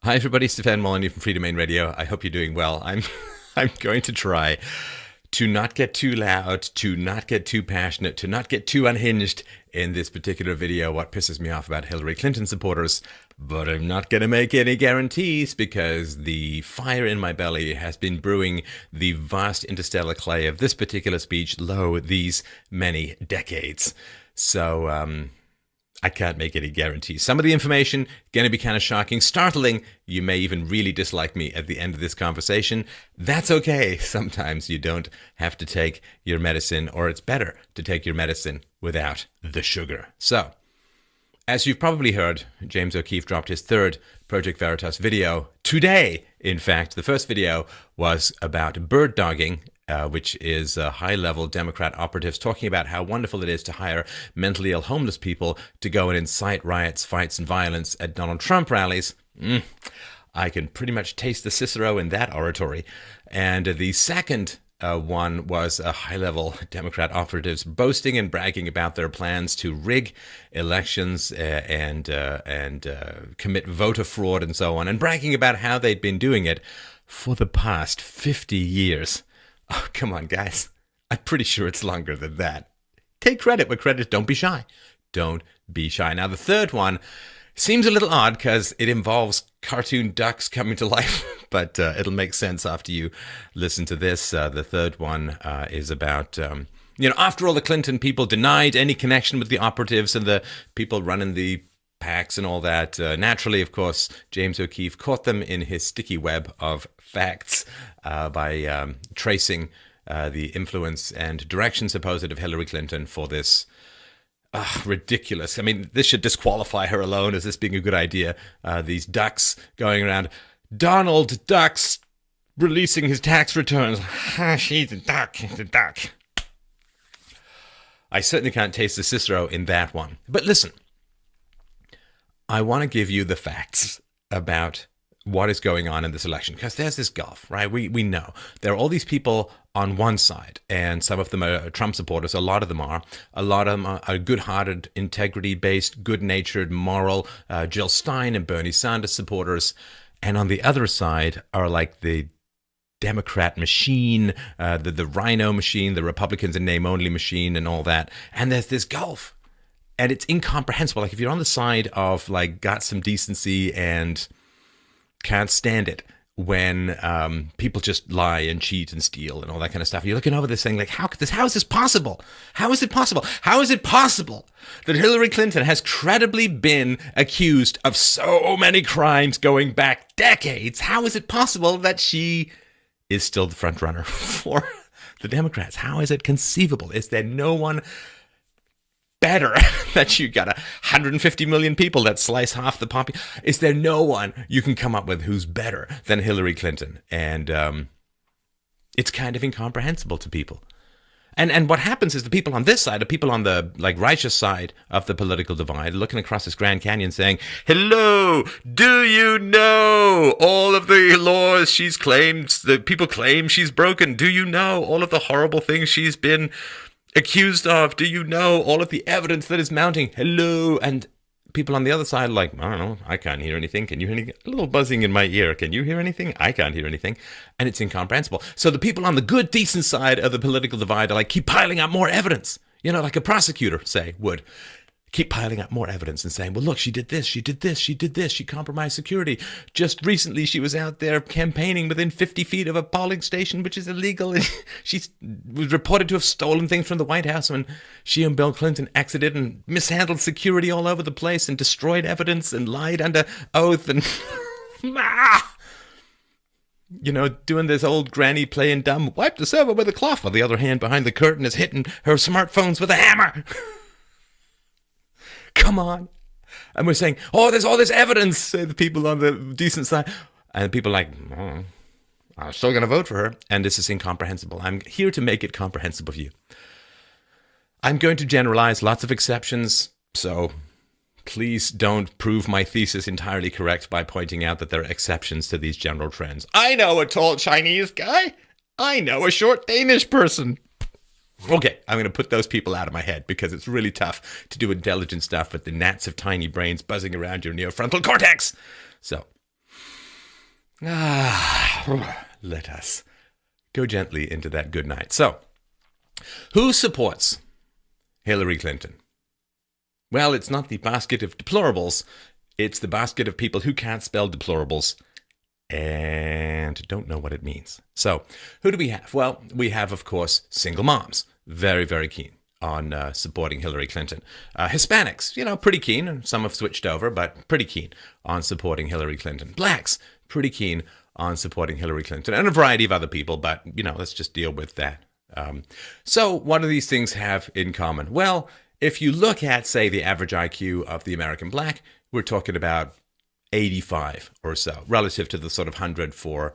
Hi everybody, Stefan Molyneux from Freedomain Radio. I hope you're doing well. I'm going to try to not get too loud, to not get too passionate, to not get too unhinged in this particular video, what pisses me off about Hillary Clinton supporters, but I'm not going to make any guarantees because the fire in my belly has been brewing the vast interstellar clay of this particular speech low these many decades. So, I can't make any guarantees. Some of the information going to be kind of shocking, startling. You may even really dislike me at the end of this conversation. That's okay. Sometimes you don't have to take your medicine, or it's better to take your medicine without the sugar. So, as you've probably heard, James O'Keefe dropped his third Project Veritas video today. In fact, the first video was about bird dogging, which is high-level Democrat operatives talking about how wonderful it is to hire mentally ill homeless people to go and incite riots, fights, and violence at Donald Trump rallies. I can pretty much taste the Cicero in that oratory. And the second one was high-level Democrat operatives boasting and bragging about their plans to rig elections and commit voter fraud and so on, and bragging about how they'd been doing it for the past 50 years. Oh, come on, guys. I'm pretty sure it's longer than that. Take credit where credit. Don't be shy. Don't be shy. Now, the third one seems a little odd because it involves cartoon ducks coming to life, but it'll make sense after you listen to this. The third one is about, after all, the Clinton people denied any connection with the operatives and the people running the PACs and all that. Naturally, of course, James O'Keefe caught them in his sticky web of facts by tracing the influence and direction supposed of Hillary Clinton for this ridiculous. I mean, this should disqualify her alone as this being a good idea. These ducks going around. Donald Ducks releasing his tax returns. She's a duck. She's a duck. I certainly can't taste the Cicero in that one. But listen, I want to give you the facts about what is going on in this election, because there's this gulf, right? We know there are all these people on one side, and some of them are Trump supporters. A lot of them are good-hearted, integrity-based, good-natured, moral Jill Stein and Bernie Sanders supporters. And on the other side are like the Democrat machine, the Rhino machine, the Republicans in name-only machine, and all that. And there's this gulf, and it's incomprehensible. Like, if you're on the side of like got some decency and can't stand it when people just lie and cheat and steal and all that kind of stuff, you're looking over this thing like, how is this possible? How is it possible? How is it possible that Hillary Clinton has credibly been accused of so many crimes going back decades? How is it possible that she is still the front runner for the Democrats? How is it conceivable? Is there no one better that you got 150 million people that slice half the population? Is there no one you can come up with who's better than Hillary Clinton? And it's kind of incomprehensible to people. And what happens is the people on this side, the people on the like righteous side of the political divide, looking across this Grand Canyon saying, hello, do you know all of the laws she's claimed, the people claim she's broken? Do you know all of the horrible things she's been accused of? Do you know all of the evidence that is mounting? Hello. And people on the other side are like, I don't know, I can't hear anything. Can you hear anything? A little buzzing in my ear. Can you hear anything? I can't hear anything. And it's incomprehensible. So the people on the good, decent side of the political divide are like, keep piling up more evidence. Like a prosecutor, say, would. Keep piling up more evidence and saying, well, look, she did this, she did this, she did this, she compromised security. Just recently, she was out there campaigning within 50 feet of a polling station, which is illegal. She was reported to have stolen things from the White House when she and Bill Clinton exited and mishandled security all over the place and destroyed evidence and lied under oath and, doing this old granny playing dumb, wipe the server with a cloth, while the other hand behind the curtain is hitting her smartphones with a hammer. Come on. And we're saying, there's all this evidence, say the people on the decent side. And people are like, I'm still going to vote for her. And this is incomprehensible. I'm here to make it comprehensible for you. I'm going to generalize, lots of exceptions. So please don't prove my thesis entirely correct by pointing out that there are exceptions to these general trends. I know a tall Chinese guy. I know a short Danish person. Okay, I'm going to put those people out of my head because it's really tough to do intelligent stuff with the gnats of tiny brains buzzing around your neofrontal cortex. So, Let us go gently into that good night. So, who supports Hillary Clinton? Well, it's not the basket of deplorables. It's the basket of people who can't spell deplorables and don't know what it means. So, who do we have? Well, we have, of course, single moms. Very, very keen on supporting Hillary Clinton. Hispanics, pretty keen. Some have switched over, but pretty keen on supporting Hillary Clinton. Blacks, pretty keen on supporting Hillary Clinton. And a variety of other people, but, let's just deal with that. So what do these things have in common? Well, if you look at, say, the average IQ of the American black, we're talking about 85 or so, relative to the sort of 100 for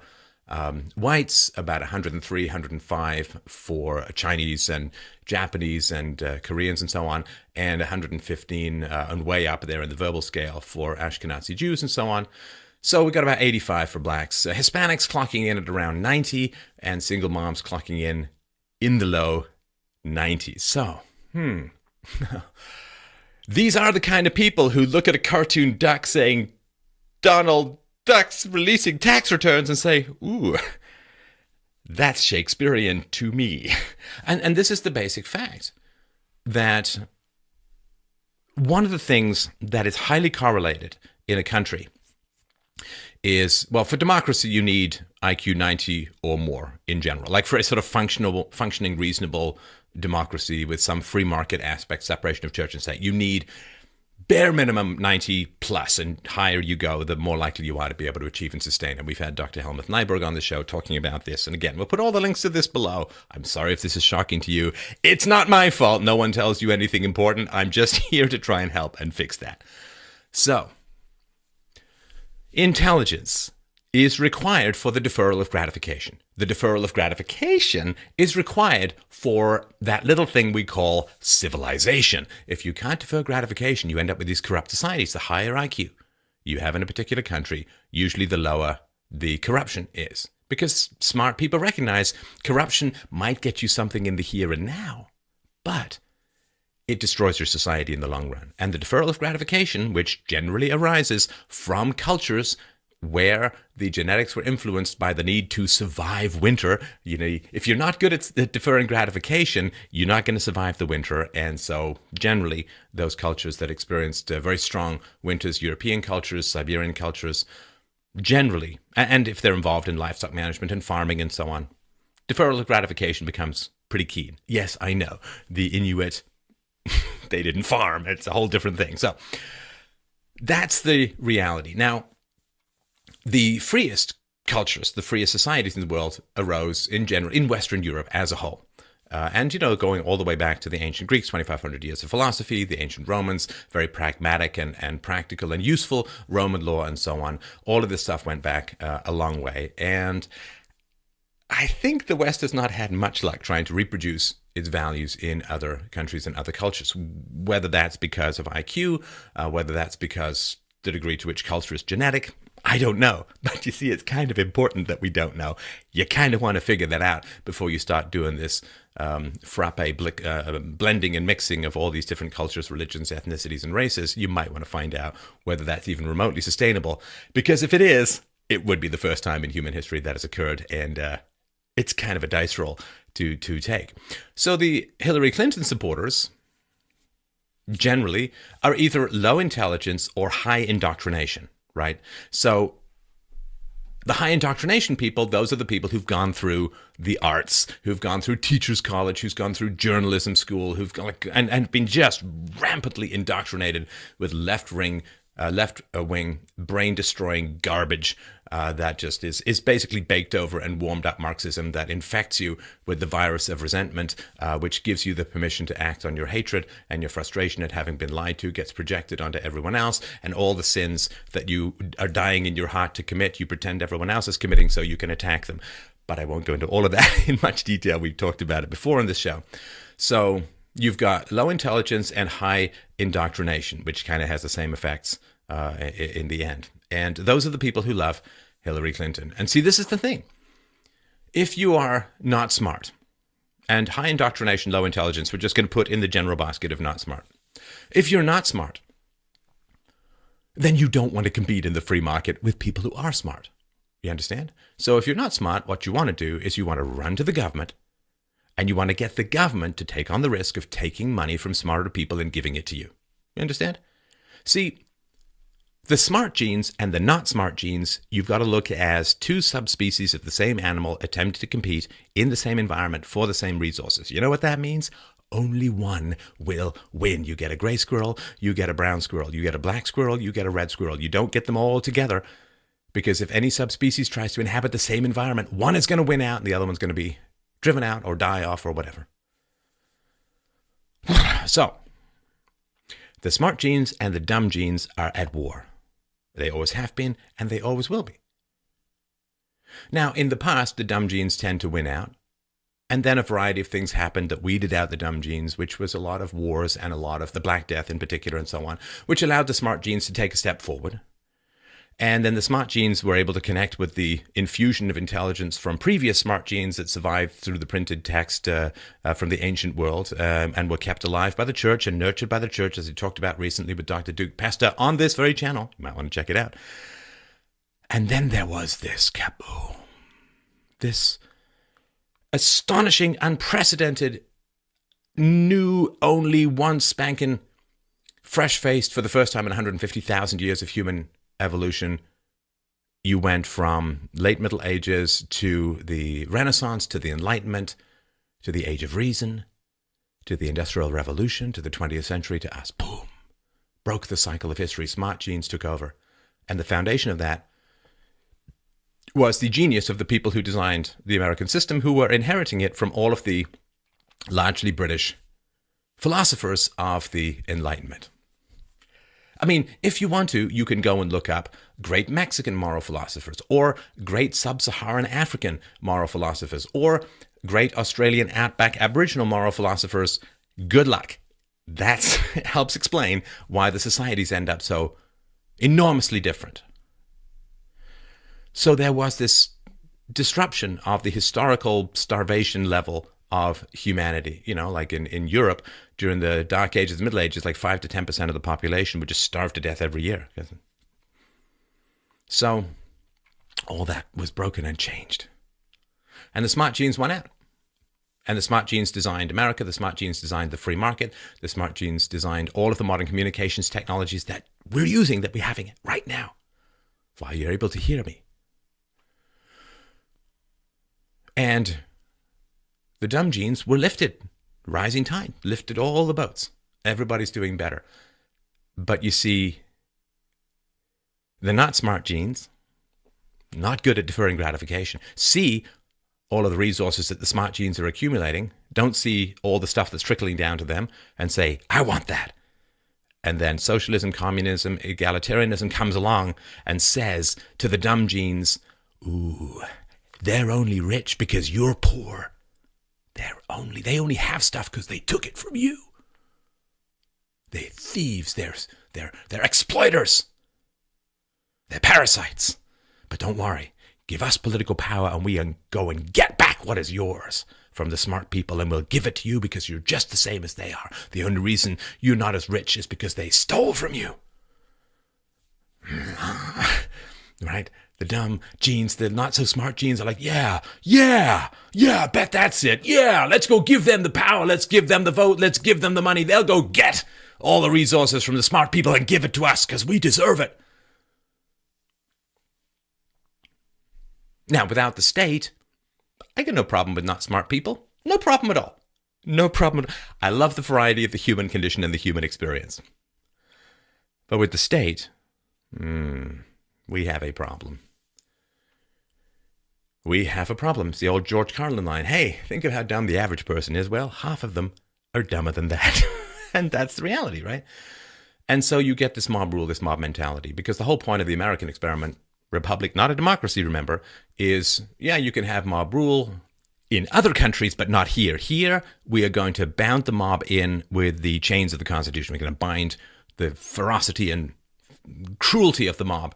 whites, about 103, 105 for Chinese and Japanese and Koreans and so on, and 115 and way up there in the verbal scale for Ashkenazi Jews and so on. So we got about 85 for blacks. Hispanics clocking in at around 90, and single moms clocking in the low 90s. So, these are the kind of people who look at a cartoon duck saying, Donald Duck's releasing tax returns, and say, ooh, that's Shakespearean to me. And this is the basic fact that one of the things that is highly correlated in a country is, well, for democracy, you need IQ 90 or more in general. Like for a sort of functioning, reasonable democracy with some free market aspect, separation of church and state, you need bare minimum 90 plus, and higher you go, the more likely you are to be able to achieve and sustain. And we've had Dr. Helmut Nyberg on the show talking about this. And again, we'll put all the links to this below. I'm sorry if this is shocking to you. It's not my fault. No one tells you anything important. I'm just here to try and help and fix that. So, intelligence is required for the deferral of gratification. The deferral of gratification is required for that little thing we call civilization. If you can't defer gratification, you end up with these corrupt societies. The higher IQ you have in a particular country, usually the lower the corruption is. Because smart people recognize corruption might get you something in the here and now, but it destroys your society in the long run. And the deferral of gratification, which generally arises from cultures where the genetics were influenced by the need to survive winter. If you're not good at deferring gratification, you're not going to survive the winter. And so generally, those cultures that experienced very strong winters, European cultures, Siberian cultures, generally, and if they're involved in livestock management and farming and so on, deferral of gratification becomes pretty keen. Yes, I know. The Inuit, they didn't farm. It's a whole different thing. So that's the reality. Now, the freest cultures, the freest societies in the world arose in general in Western Europe as a whole. And, going all the way back to the ancient Greeks, 2,500 years of philosophy, the ancient Romans, very pragmatic and practical and useful, Roman law and so on. All of this stuff went back a long way. And I think the West has not had much luck trying to reproduce its values in other countries and other cultures, whether that's because of IQ, whether that's because the degree to which culture is genetic. I don't know, but you see, it's kind of important that we don't know. You kind of want to figure that out before you start doing this blending and mixing of all these different cultures, religions, ethnicities, and races. You might want to find out whether that's even remotely sustainable, because if it is, it would be the first time in human history that has occurred, and it's kind of a dice roll to take. So the Hillary Clinton supporters generally are either low intelligence or high indoctrination. Right? So the high indoctrination people, those are the people who've gone through the arts, who've gone through teachers college, who's gone through journalism school, who've gone, and been just rampantly indoctrinated with left wing brain-destroying garbage that just is basically baked over and warmed up Marxism that infects you with the virus of resentment, which gives you the permission to act on your hatred, and your frustration at having been lied to gets projected onto everyone else, and all the sins that you are dying in your heart to commit, you pretend everyone else is committing so you can attack them. But I won't go into all of that in much detail. We've talked about it before on this show. So you've got low intelligence and high indoctrination, which kind of has the same effects in the end. And those are the people who love Hillary Clinton. And see, this is the thing. If you are not smart, and high indoctrination, low intelligence, we're just going to put in the general basket of not smart. If you're not smart, then you don't want to compete in the free market with people who are smart. You understand? So if you're not smart, what you want to do is you want to run to the government and you want to get the government to take on the risk of taking money from smarter people and giving it to you. You understand? See, the smart genes and the not smart genes, you've got to look as two subspecies of the same animal attempting to compete in the same environment for the same resources. You know what that means? Only one will win. You get a gray squirrel, you get a brown squirrel, you get a black squirrel, you get a red squirrel. You don't get them all together, because if any subspecies tries to inhabit the same environment, one is going to win out and the other one's going to be driven out or die off or whatever. So, the smart genes and the dumb genes are at war. They always have been, and they always will be. Now, in the past, the dumb genes tend to win out. And then a variety of things happened that weeded out the dumb genes, which was a lot of wars and a lot of the Black Death in particular and so on, which allowed the smart genes to take a step forward. And then the smart genes were able to connect with the infusion of intelligence from previous smart genes that survived through the printed text from the ancient world and were kept alive by the church and nurtured by the church, as we talked about recently with Dr. Duke Pesta on this very channel. You might want to check it out. And then there was this kaboom, this astonishing, unprecedented, new, only one spanking, fresh-faced for the first time in 150,000 years of human evolution. You went from late Middle Ages to the Renaissance, to the Enlightenment, to the Age of Reason, to the Industrial Revolution, to the 20th century, to us. Boom. Broke the cycle of history. Smart genes took over. And the foundation of that was the genius of the people who designed the American system, who were inheriting it from all of the largely British philosophers of the Enlightenment. I mean, if you want to, you can go and look up great Mexican moral philosophers, or great sub-Saharan African moral philosophers, or great Australian outback Aboriginal moral philosophers. Good luck. That helps explain why the societies end up so enormously different. So there was this disruption of the historical starvation level of humanity. You know, like in Europe during the Dark Ages, the Middle Ages, like 5 to 10% of the population would just starve to death every year. So all that was broken and changed. And the smart genes won out. And the smart genes designed America. The smart genes designed the free market. The smart genes designed all of the modern communications technologies that we're using, that we're having right now, while you're able to hear me. And the dumb genes were lifted. Rising tide lifted all the boats. Everybody's doing better. But you see, the not smart genes, not good at deferring gratification, see all of the resources that the smart genes are accumulating, don't see all the stuff that's trickling down to them, and say, I want that. And then socialism, communism, egalitarianism comes along and says to the dumb genes, ooh, they're only rich because you're poor. They only have stuff because they took it from you. They're thieves. They're exploiters. They're parasites. But don't worry. Give us political power and we can go and get back what is yours from the smart people, and we'll give it to you because you're just the same as they are. The only reason you're not as rich is because they stole from you. Right? The dumb genes, the not so smart genes are like, yeah, bet that's it. Yeah, let's go give them the power. Let's give them the vote. Let's give them the money. They'll go get all the resources from the smart people and give it to us because we deserve it. Now, without the state, I got no problem with not smart people. No problem at all. No problem. I love the variety of the human condition and the human experience. But with the state, we have a problem. We have a problem. It's the old George Carlin line. Hey, think of how dumb the average person is. Well, half of them are dumber than that. And that's the reality, right? And so you get this mob rule, this mob mentality, because the whole point of the American experiment, republic, not a democracy, remember, is, yeah, you can have mob rule in other countries, but not here. Here, we are going to bound the mob in with the chains of the Constitution. We're going to bind the ferocity and cruelty of the mob,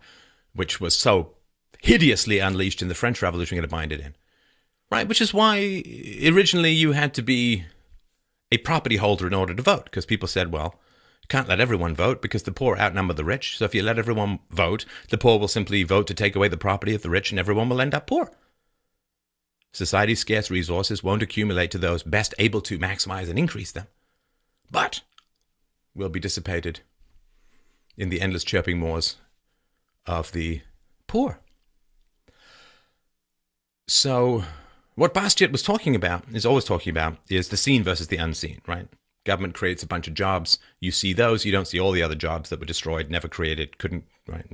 which was so hideously unleashed in the French Revolution. We're going to bind it in. Right, which is why originally you had to be a property holder in order to vote, because people said, well, Can't let everyone vote because the poor outnumber the rich. So if you let everyone vote, the poor will simply vote to take away the property of the rich and everyone will end up poor. Society's scarce resources won't accumulate to those best able to maximize and increase them, but will be dissipated in the endless chirping maws of the poor. So what Bastiat was talking about, is always talking about, is the seen versus the unseen, right? Government creates a bunch of jobs. You see those. You don't see all the other jobs that were destroyed, never created, couldn't, right?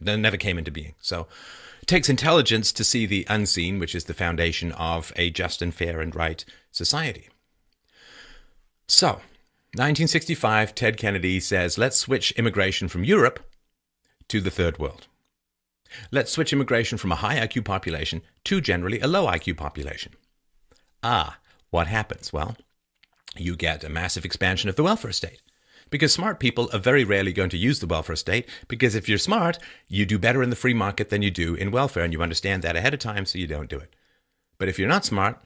They never came into being. So it takes intelligence to see the unseen, which is the foundation of a just and fair and right society. So, 1965, Ted Kennedy says, let's switch immigration from Europe to the third world. Let's switch immigration from a high IQ population to generally a low IQ population. What happens? Well, you get a massive expansion of the welfare state. Because smart people are very rarely going to use the welfare state, because if you're smart, you do better in the free market than you do in welfare, and you understand that ahead of time, so you don't do it. But if you're not smart,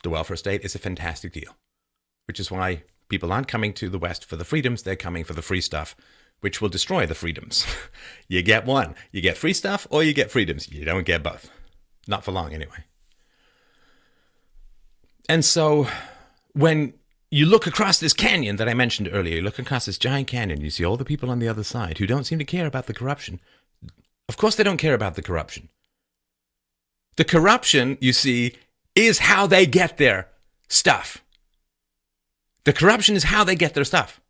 the welfare state is a fantastic deal, which is why people aren't coming to the West for the freedoms, they're coming for the free stuff, which will destroy the freedoms. You get one. You get free stuff or you get freedoms. You don't get both. Not for long, anyway. And so when you look across this canyon that I mentioned earlier, you look across this giant canyon, you see all the people on the other side who don't seem to care about the corruption. Of course they don't care about the corruption. The corruption, you see, is how they get their stuff. The corruption is how they get their stuff.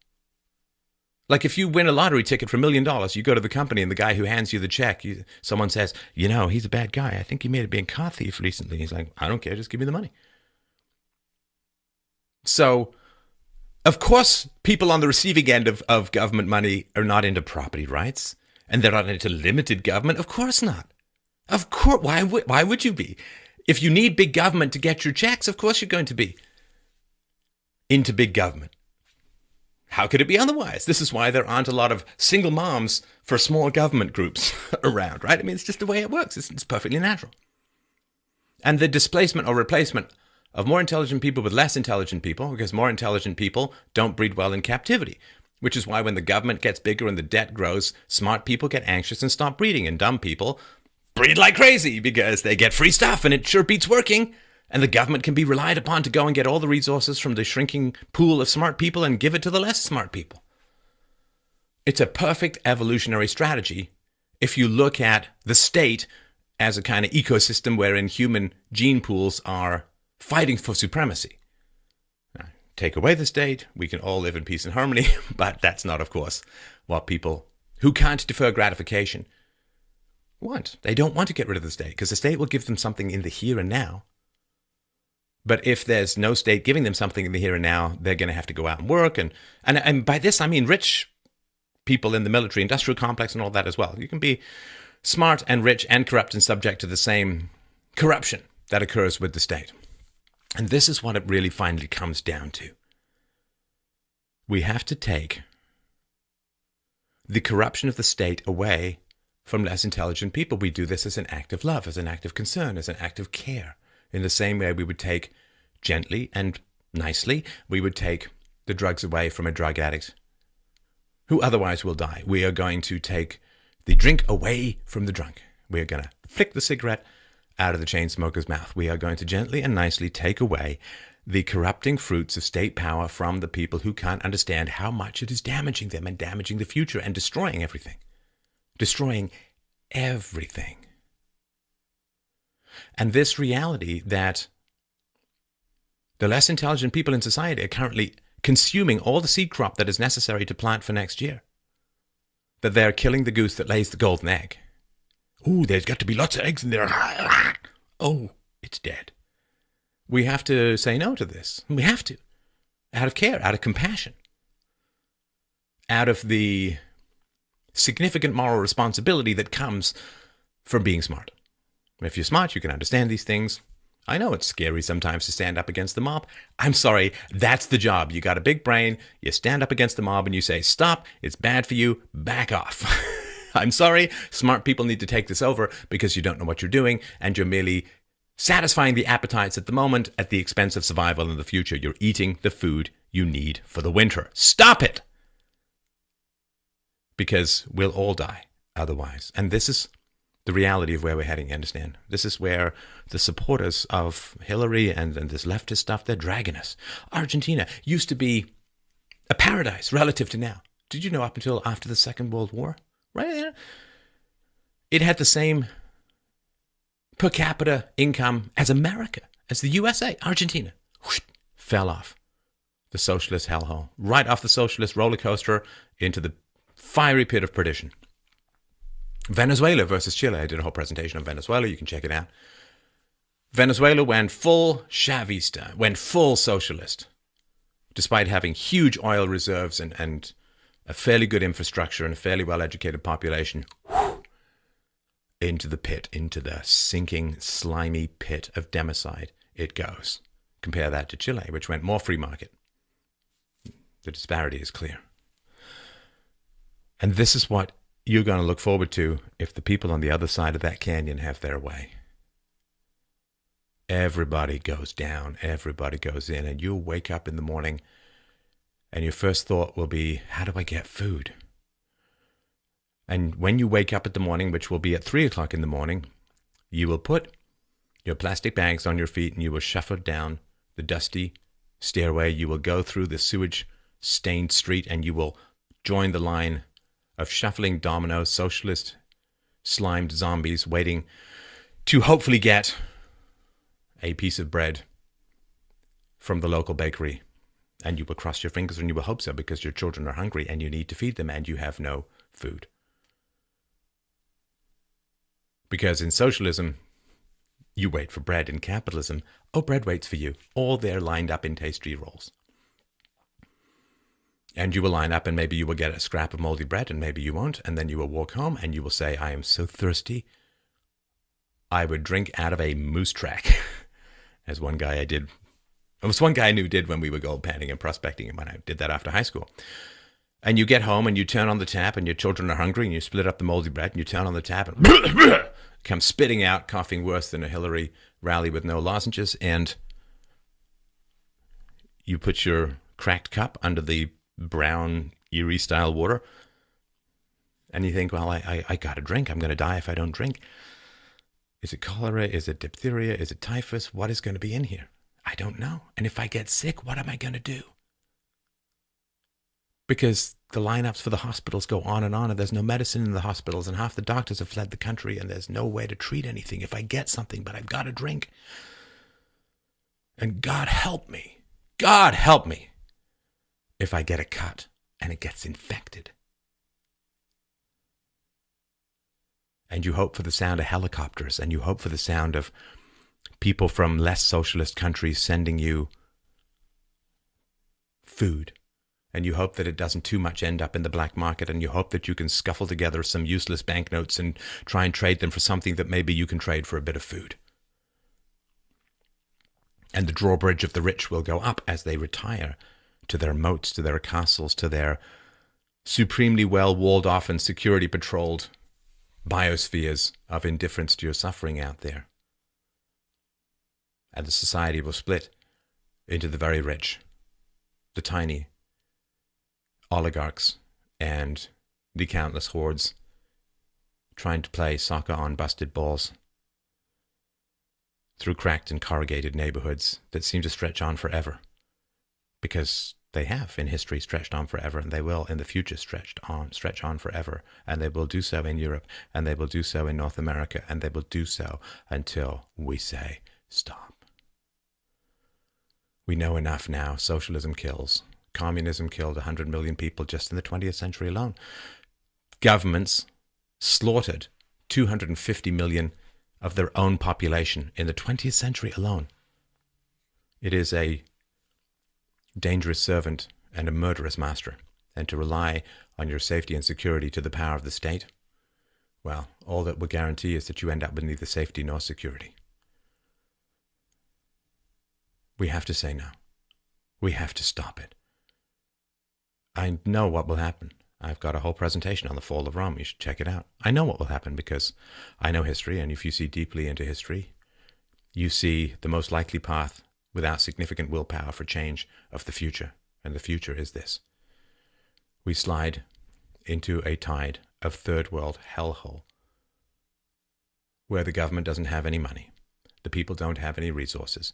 Like if you win a lottery ticket for $1 million, you go to the company and the guy who hands you the check, someone says, he's a bad guy. I think he may have been a car thief recently. He's like, I don't care, just give me the money. So, of course, people on the receiving end of government money are not into property rights, and they're not into limited government. Of course not. Of course, why would you be? If you need big government to get your checks, of course you're going to be into big government. How could it be otherwise? This is why there aren't a lot of single moms for small government groups around, right? I mean, it's just the way it works. It's perfectly natural. And the displacement or replacement of more intelligent people with less intelligent people, because more intelligent people don't breed well in captivity, which is why when the government gets bigger and the debt grows, smart people get anxious and stop breeding, and dumb people breed like crazy because they get free stuff and it sure beats working. And the government can be relied upon to go and get all the resources from the shrinking pool of smart people and give it to the less smart people. It's a perfect evolutionary strategy if you look at the state as a kind of ecosystem wherein human gene pools are fighting for supremacy. Now, take away the state, we can all live in peace and harmony, but that's not, of course, what people who can't defer gratification want. They don't want to get rid of the state because the state will give them something in the here and now. But if there's no state giving them something in the here and now, they're going to have to go out and work. And by this, I mean rich people in the military industrial complex and all that as well. You can be smart and rich and corrupt and subject to the same corruption that occurs with the state. And this is what it really finally comes down to. We have to take the corruption of the state away from less intelligent people. We do this as an act of love, as an act of concern, as an act of care. In the same way we would take gently and nicely, we would take the drugs away from a drug addict who otherwise will die. We are going to take the drink away from the drunk. We are going to flick the cigarette out of the chain smoker's mouth. We are going to gently and nicely take away the corrupting fruits of state power from the people who can't understand how much it is damaging them and damaging the future and destroying everything. Destroying everything. And this reality that the less intelligent people in society are currently consuming all the seed crop that is necessary to plant for next year. That they're killing the goose that lays the golden egg. Oh, there's got to be lots of eggs in there. Oh, it's dead. We have to say no to this. We have to. Out of care, out of compassion. Out of the significant moral responsibility that comes from being smart. If you're smart, you can understand these things. I know it's scary sometimes to stand up against the mob. I'm sorry, that's the job. You got a big brain, you stand up against the mob and you say, stop, it's bad for you, back off. I'm sorry, smart people need to take this over because you don't know what you're doing and you're merely satisfying the appetites at the moment at the expense of survival in the future. You're eating the food you need for the winter. Stop it! because we'll all die otherwise. And this is the reality of where we're heading, you understand? This is where the supporters of Hillary and this leftist stuff, they're dragging us. Argentina used to be a paradise relative to now. Did you know up until after the Second World War? Right there. It had the same per capita income as America, as the USA. Argentina whoosh, fell off the socialist hellhole, right off the socialist roller coaster into the fiery pit of perdition. Venezuela versus Chile. I did a whole presentation on Venezuela. You can check it out. Venezuela went full Chavista, went full socialist, despite having huge oil reserves and a fairly good infrastructure and a fairly well-educated population. Into the pit, into the sinking, slimy pit of democide it goes. Compare that to Chile, which went more free market. The disparity is clear. And this is what you're going to look forward to if the people on the other side of that canyon have their way. Everybody goes down, everybody goes in, and you'll wake up in the morning and your first thought will be, how do I get food? And when you wake up in the morning, which will be at 3 o'clock in the morning, you will put your plastic bags on your feet and you will shuffle down the dusty stairway. You will go through the sewage-stained street and you will join the line of shuffling domino, socialist, slimed zombies waiting to hopefully get a piece of bread from the local bakery. And you will cross your fingers and you will hope so, because your children are hungry and you need to feed them and you have no food. Because in socialism, you wait for bread. In capitalism, bread waits for you. All there lined up in tasty rolls. And you will line up and maybe you will get a scrap of moldy bread and maybe you won't. And then you will walk home and you will say, I am so thirsty, I would drink out of a moose track. As one guy I did. It was one guy I knew did when we were gold panning and prospecting, and when I did that after high school. And you get home and you turn on the tap and your children are hungry and you split up the moldy bread and you turn on the tap and come spitting out, coughing worse than a Hillary rally with no lozenges, and you put your cracked cup under the brown Erie style water and you think, well, I got to drink. I'm going to die if I don't drink. Is it cholera? Is it diphtheria? Is it typhus? What is going to be in here? I don't know. And if I get sick, what am I going to do? Because the lineups for the hospitals go on, and there's no medicine in the hospitals, and half the doctors have fled the country, and there's no way to treat anything if I get something, but I've got to drink. And God help me if I get a cut and it gets infected. And you hope for the sound of helicopters, and you hope for the sound of people from less socialist countries sending you food. And you hope that it doesn't too much end up in the black market, and you hope that you can scuffle together some useless banknotes and try and trade them for something that maybe you can trade for a bit of food. And the drawbridge of the rich will go up as they retire to their moats, to their castles, to their supremely well walled off and security patrolled biospheres of indifference to your suffering out there. And the society will split into the very rich, the tiny, oligarchs, and the countless hordes trying to play soccer on busted balls through cracked and corrugated neighborhoods that seem to stretch on forever, because they have in history stretched on forever, and they will in the future stretch on forever, and they will do so in Europe, and they will do so in North America, and they will do so until we say stop. We know enough now. Socialism kills. Communism killed 100 million people just in the 20th century alone. Governments slaughtered 250 million of their own population in the 20th century alone. It is a dangerous servant and a murderous master. And to rely on your safety and security to the power of the state, well, all that will guarantee is that you end up with neither safety nor security. We have to say no. We have to stop it. I know what will happen. I've got a whole presentation on the fall of Rome. You should check it out. I know what will happen because I know history, and if you see deeply into history, you see the most likely path without significant willpower for change of the future. And the future is this. We slide into a tide of third world hellhole where the government doesn't have any money, the people don't have any resources.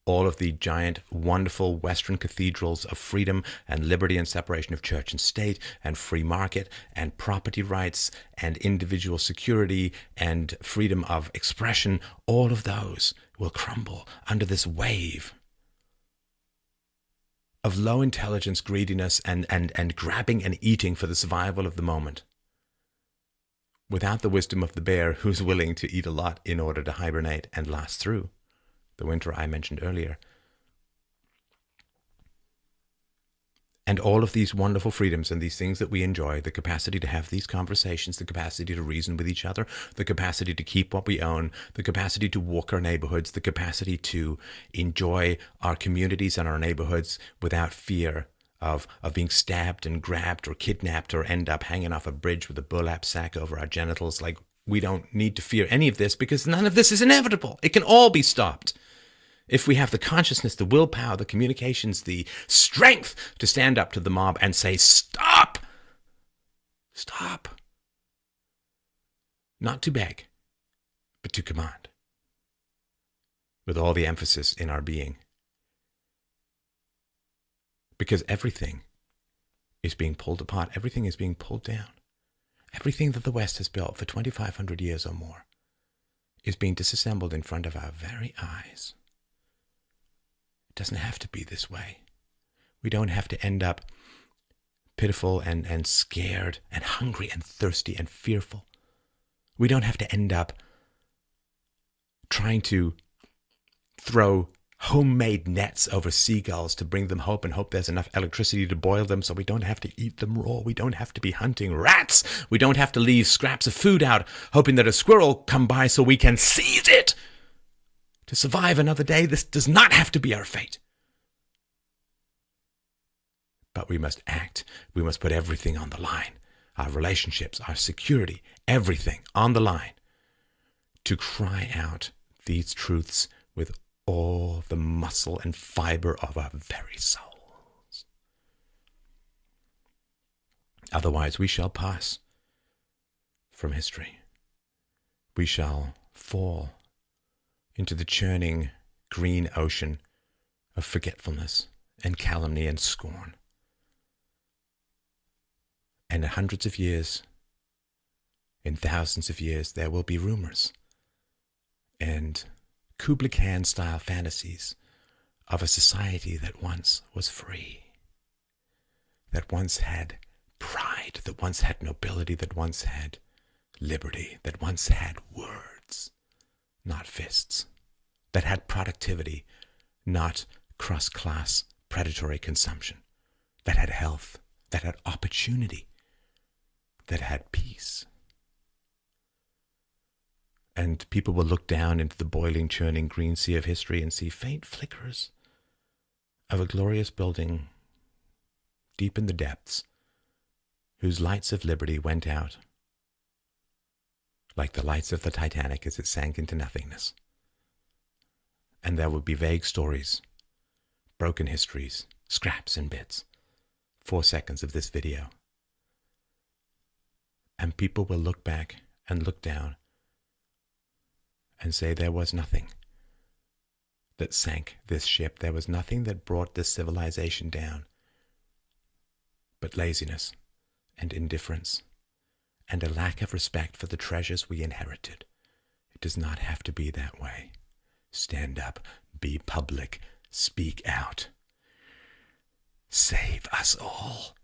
All of the giant, wonderful Western cathedrals of freedom and liberty and separation of church and state and free market and property rights and individual security and freedom of expression, all of those will crumble under this wave of low intelligence, greediness, and grabbing and eating for the survival of the moment, without the wisdom of the bear who's willing to eat a lot in order to hibernate and last through the winter I mentioned earlier. And all of these wonderful freedoms and these things that we enjoy, the capacity to have these conversations, the capacity to reason with each other, the capacity to keep what we own, the capacity to walk our neighborhoods, the capacity to enjoy our communities and our neighborhoods without fear of being stabbed and grabbed or kidnapped or end up hanging off a bridge with a burlap sack over our genitals. Like, we don't need to fear any of this because none of this is inevitable. It can all be stopped if we have the consciousness, the willpower, the communications, the strength to stand up to the mob and say, stop! Stop. Not to beg, but to command, with all the emphasis in our being. Because everything is being pulled apart. Everything is being pulled down. Everything that the West has built for 2,500 years or more is being disassembled in front of our very eyes. It doesn't have to be this way. We don't have to end up pitiful and scared and hungry and thirsty and fearful. We don't have to end up trying to throw homemade nets over seagulls to bring them hope and hope there's enough electricity to boil them so we don't have to eat them raw. We don't have to be hunting rats. We don't have to leave scraps of food out hoping that a squirrel come by so we can seize it to survive another day. This does not have to be our fate. But we must act. We must put everything on the line. Our relationships, our security, everything on the line to cry out these truths with all the muscle and fiber of our very souls. Otherwise, we shall pass from history. We shall fall into the churning green ocean of forgetfulness and calumny and scorn. And in hundreds of years, in thousands of years, there will be rumors and Kublai Khan-style fantasies of a society that once was free, that once had pride, that once had nobility, that once had liberty, that once had words, not fists, that had productivity, not cross-class predatory consumption, that had health, that had opportunity, that had peace. And people will look down into the boiling, churning green sea of history and see faint flickers of a glorious building deep in the depths, whose lights of liberty went out like the lights of the Titanic as it sank into nothingness. And there will be vague stories, broken histories, scraps and bits, 4 seconds of this video. And people will look back and look down and say there was nothing that sank this ship. There was nothing that brought this civilization down but laziness and indifference and a lack of respect for the treasures we inherited. It does not have to be that way. Stand up, be public, speak out. Save us all.